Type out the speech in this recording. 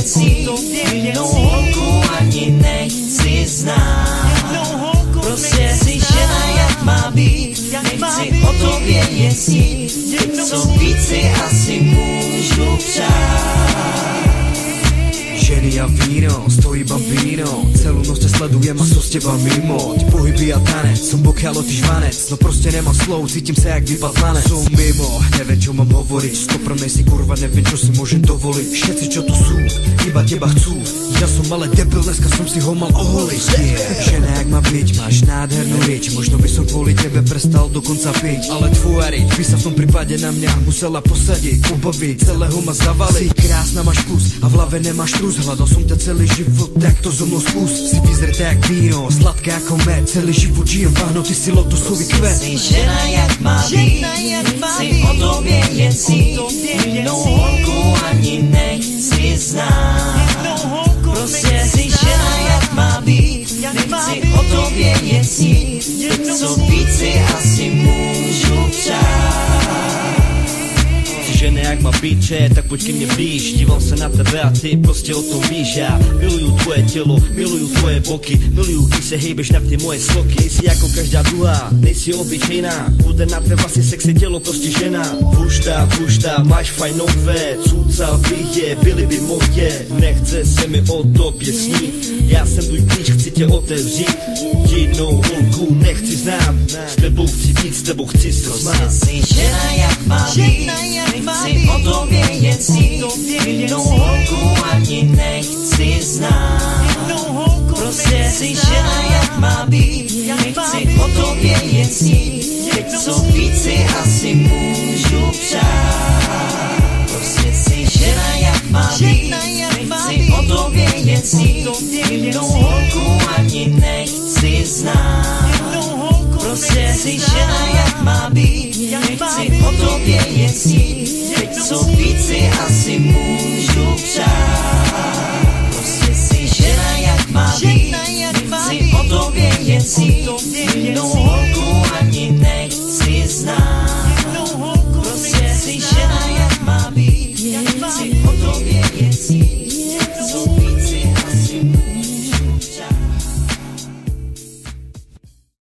věcí, jinou holku ani nechci znát. Prostě jsi žena, jak má být, nechci o tobě jezdit, co víc si asi můžu přát. Ženy a víno, stojí bambino, celú noc te sledujem a so s teba mimo. Ti pohyby a tanec, som bokiaľ ty žvanec, no proste nemám slov, cítim sa jak vypadlanec. Som mimo, neviem čo mám hovoriť, stoprnej si kurva, neviem čo si môžem dovoliť. Všetci čo tu sú, iba teba chcú, ja som ale debil, dneska som si ho mal oholiť. Žena jak má byť, máš nádhernú rič, možno by som kvôli tebe prestal dokonca piť, ale tvoja rič by sa v tom prípade na mňa musela posadiť, pobaviť, celého ma zavaliť. Si krásna, máš kus a v hlave nemáš trus, hľadal som ťa celý život, tak to so mnou skús. Si vyzretá jak víno, sladká ako med, celý život žijem váhno, ty si lotusový kvet. Jsi žena jak má být, chci o tobě jezdit, jinou holku ani nechci znát. Prostě jsi žena jak má být, nechci o tobě jezdit, co víc si asi můžu přát. Žena jak má být, že, tak pojď ke mně blíž. Díval se na tebe a ty prostě o tom víš. Já miluju tvoje tělo, miluju tvoje boky, miluju, když se hejbeš na ty moje sloky. Nejsi jako každá druhá, nejsi obyčejná, bude na tvé vlasy sexy tělo, prostě žena. Pušta, máš fajnové, cuca bych je, byly by moje. Nechce se mi o tobě snít, já jsem tvůj klíč, chci tě otevřít. Jinou holku nechci znát, s tebou chci být, s tebou chci se smát. Prostě jsi žena jak má být, nechci o tobě jezdit, jinou holku ani nechci znát. Prostě jsi žena jak má být, nechci o tobě jezdit, co víc si asi můžu přát. Prostě jsi žena jak má být, nechci o tobě jezdit, jinou holku ani nechci znát. Prostě jsi žena jak má být, nechci o tobě jezdit, co víc si asi můžu přát. Prostě jsi žena jak má být, nechci o tobě jezdit, jinou holku